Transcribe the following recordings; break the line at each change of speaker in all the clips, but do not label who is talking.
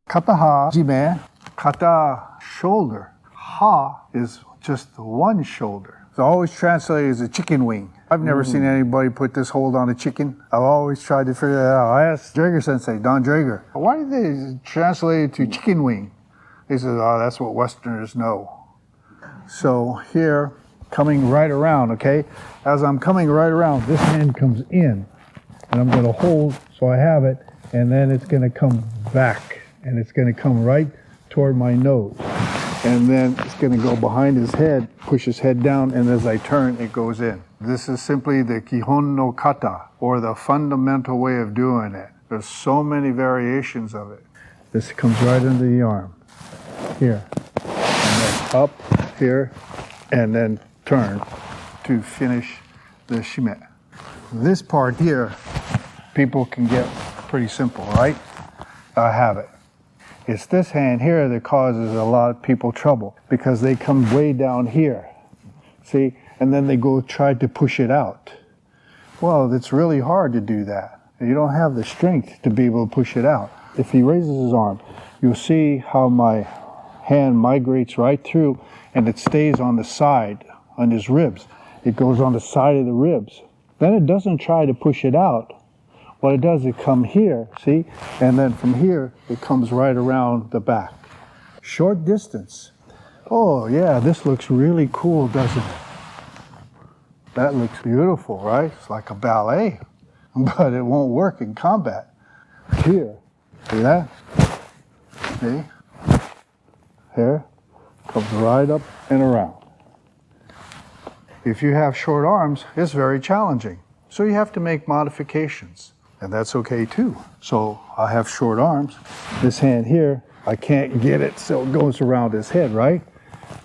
Kataha-Jime, kata, shoulder. Ha is just the one shoulder. It's always translated as a chicken wing. I've never seen anybody put this hold on a chicken. I've always tried to figure that out. I asked Draeger sensei, Donn Draeger, why did they translate it to chicken wing? He says, oh, that's what Westerners know. So here, coming right around, okay? As I'm coming right around, this hand comes in, and I'm gonna hold so I have it, and then it's gonna come back, and it's gonna come right toward my nose. And then it's gonna go behind his head, push his head down, and as I turn, it goes in. This is simply the Kihon-no-kata, or the fundamental way of doing it. There's so many variations of it. This comes right under the arm, here, and then up, here, and then turn to finish the shime. This part here, people can get pretty simple, right? I have it. It's this hand here that causes a lot of people trouble because they come way down here, see? And then they go try to push it out. Well, it's really hard to do that. You don't have the strength to be able to push it out. If he raises his arm, you'll see how my hand migrates right through and it stays on the side, on his ribs. It goes on the side of the ribs. Then it doesn't try to push it out. What it does, it come here, see? And then from here, it comes right around the back. Short distance. Oh yeah, this looks really cool, doesn't it? That looks beautiful, right? It's like a ballet, but it won't work in combat. Here, see that? See? Here, comes right up and around. If you have short arms, it's very challenging. So you have to make modifications. And that's okay too. So I have short arms. This hand here, I can't get it so it goes around his head, right?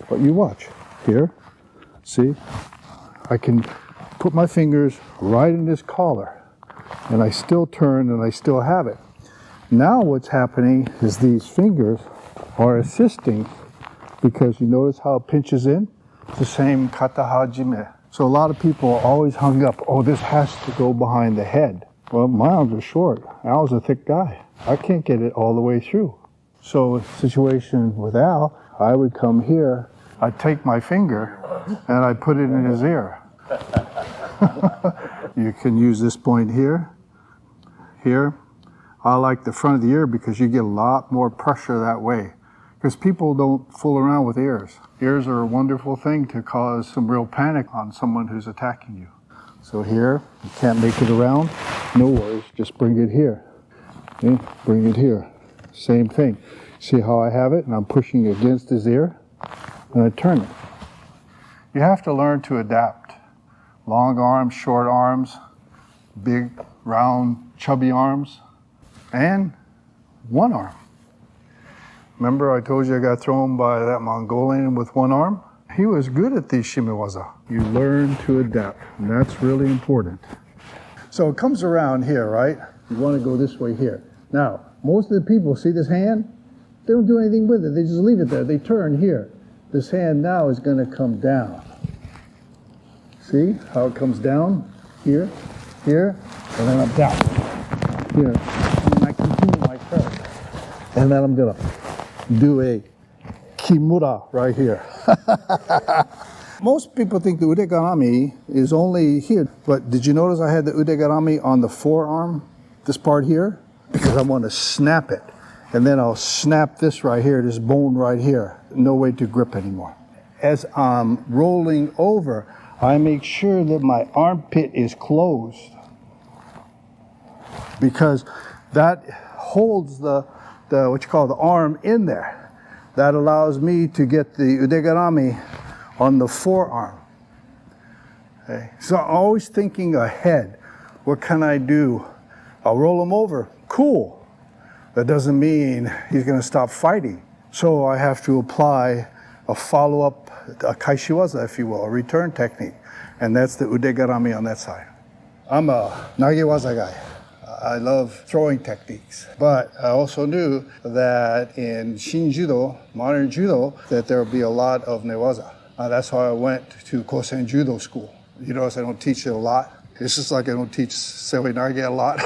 But you watch. Here, see? I can put my fingers right in this collar. And I still turn and I still have it. Now what's happening is these fingers are assisting because you notice how it pinches in? It's the same kata-ha-jime. So a lot of people are always hung up, oh, this has to go behind the head. Well, my arms are short. Al's a thick guy. I can't get it all the way through. So situation with Al, I would come here, I'd take my finger and I'd put it in his ear. You can use this point here, here. I like the front of the ear because you get a lot more pressure that way. Because people don't fool around with ears. Ears are a wonderful thing to cause some real panic on someone who's attacking you. So here, you can't make it around, no worries, just bring it here. Okay? Bring it here. Same thing. See how I have it? And I'm pushing against his ear, and I turn it. You have to learn to adapt. Long arms, short arms, big, round, chubby arms, and one arm. Remember I told you I got thrown by that Mongolian with one arm? He was good at these shime-waza. You learn to adapt, and that's really important. So it comes around here, right? You want to go this way here. Now, most of the people, see this hand? They don't do anything with it. They just leave it there. They turn here. This hand now is going to come down. See how it comes down? Here, here, and then I'm down. Here, and I continue my turn. And then I'm going to do a Kimura right here. Most people think the udegarami is only here, but did you notice I had the udegarami on the forearm, this part here? Because I want to snap it. And then I'll snap this right here, this bone right here. No way to grip anymore. As I'm rolling over, I make sure that my armpit is closed because that holds the what you call the arm in there. That allows me to get the udegarami on the forearm. Okay. So I'm always thinking ahead. What can I do? I'll roll him over. Cool. That doesn't mean he's going to stop fighting. So I have to apply a follow-up, a kaishiwaza, if you will, a return technique. And that's the udegarami on that side. I'm a nage-waza guy. I love throwing techniques, but I also knew that in Shin Judo, modern judo, that there would be a lot of nage-waza. That's why I went to Kosen Judo School. You notice I don't teach it a lot. It's just like I don't teach Seoi Nage a lot.